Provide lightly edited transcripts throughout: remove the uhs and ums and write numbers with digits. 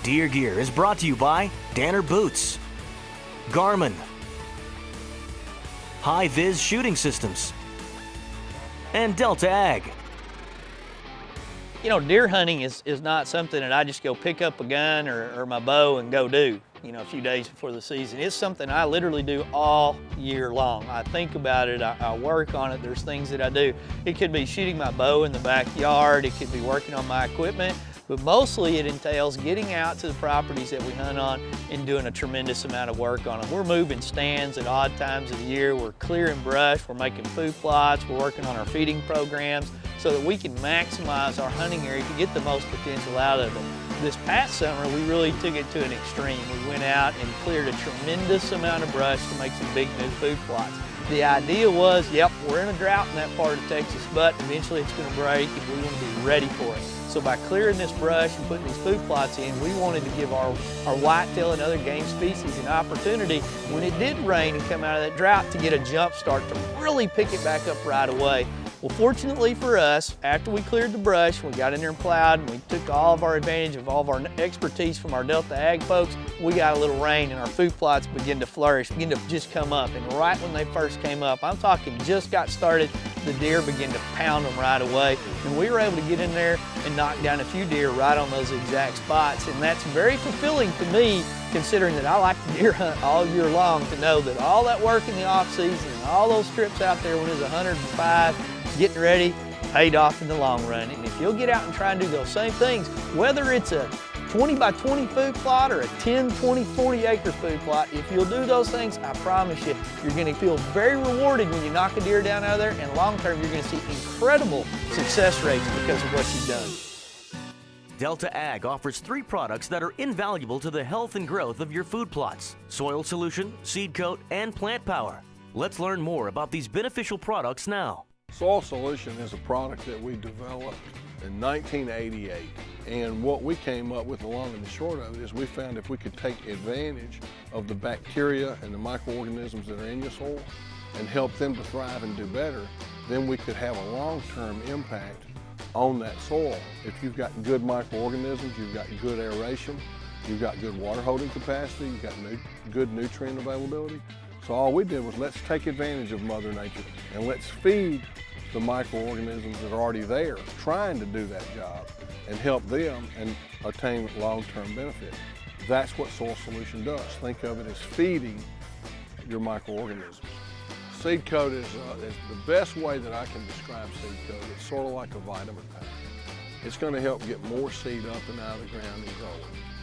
Deer Gear is brought to you by Danner Boots, Garmin, High-Vis Shooting Systems, and DeltAg. You know, deer hunting is not something that I just go pick up a gun or my bow and go do, you know, a few days before the season. It's something I literally do all year long. I think about it, I work on it, there's things that I do. It could be shooting my bow in the backyard, it could be working on my equipment, but mostly it entails getting out to the properties that we hunt on and doing a tremendous amount of work on them. We're moving stands at odd times of the year, we're clearing brush, we're making food plots, we're working on our feeding programs so that we can maximize our hunting area to get the most potential out of it. This past summer, we really took it to an extreme. We went out and cleared a tremendous amount of brush to make some big new food plots. The idea was, yep, we're in a drought in that part of Texas, but eventually it's going to break and we want to be ready for it. So by clearing this brush and putting these food plots in, we wanted to give our whitetail and other game species an opportunity when it did rain and come out of that drought to get a jump start to really pick it back up right away. Well, fortunately for us, after we cleared the brush, we got in there and plowed, and we took all of our advantage of all of our expertise from our DeltAg folks. We got a little rain and our food plots began to flourish, began to just come up. And right when they first came up, I'm talking just got started, the deer began to pound them right away. And we were able to get in there and knock down a few deer right on those exact spots. And that's very fulfilling to me, considering that I like to deer hunt all year long, to know that all that work in the off season and all those trips out there when it was 105, getting ready, paid off in the long run. And if you'll get out and try and do those same things, whether it's a 20 by 20 food plot or a 10, 20, 40 acre food plot, if you'll do those things, I promise you, you're gonna feel very rewarded when you knock a deer down out of there, and long term, you're gonna see incredible success rates because of what you've done. DeltAg offers 3 products that are invaluable to the health and growth of your food plots: soil solution, seed coat, and plant power. Let's learn more about these beneficial products now. Soil Solution is a product that we developed in 1988, and what we came up with, the long and the short of it, is we found if we could take advantage of the bacteria and the microorganisms that are in your soil and help them to thrive and do better, then we could have a long-term impact on that soil. If you've got good microorganisms, you've got good aeration, you've got good water holding capacity, you've got good nutrient availability. So all we did was let's take advantage of Mother Nature and let's feed the microorganisms that are already there, trying to do that job and help them and attain long-term benefit. That's what Soil Solution does. Think of it as feeding your microorganisms. Seed coat is the best way that I can describe seed coat. It's sort of like a vitamin pack. It's going to help get more seed up and out of the ground and growing.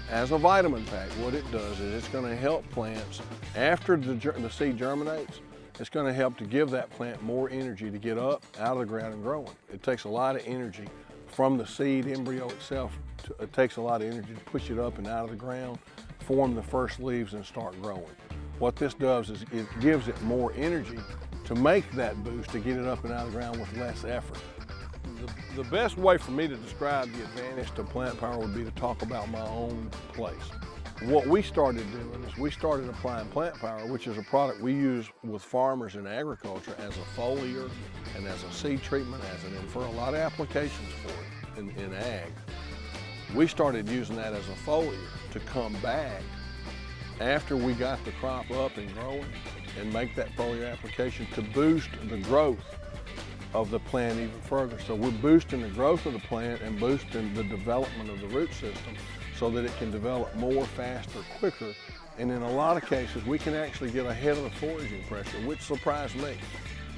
As a vitamin pack, what it does is it's going to help plants, after the seed germinates, it's going to help to give that plant more energy to get up, out of the ground and growing. It takes a lot of energy from the seed embryo itself. It takes a lot of energy to push it up and out of the ground, form the first leaves and start growing. What this does is it gives it more energy to make that boost, to get it up and out of the ground with less effort. The best way for me to describe the advantage to plant power would be to talk about my own place. What we started doing is we started applying plant power, which is a product we use with farmers in agriculture as a foliar and as a seed treatment, and for a lot of applications for it in ag. We started using that as a foliar to come back after we got the crop up and growing and make that foliar application to boost the growth of the plant even further. So we're boosting the growth of the plant and boosting the development of the root system so that it can develop more, faster, quicker. And in a lot of cases, we can actually get ahead of the foraging pressure, which surprised me.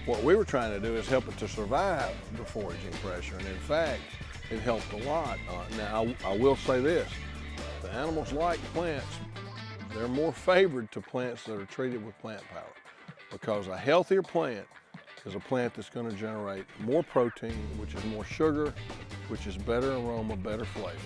What we were trying to do is help it to survive the foraging pressure, and in fact, it helped a lot. Now, I will say this, the animals like plants. They're more favored to plants that are treated with plant power, because a healthier plant is a plant that's going to generate more protein, which is more sugar, which is better aroma, better flavor.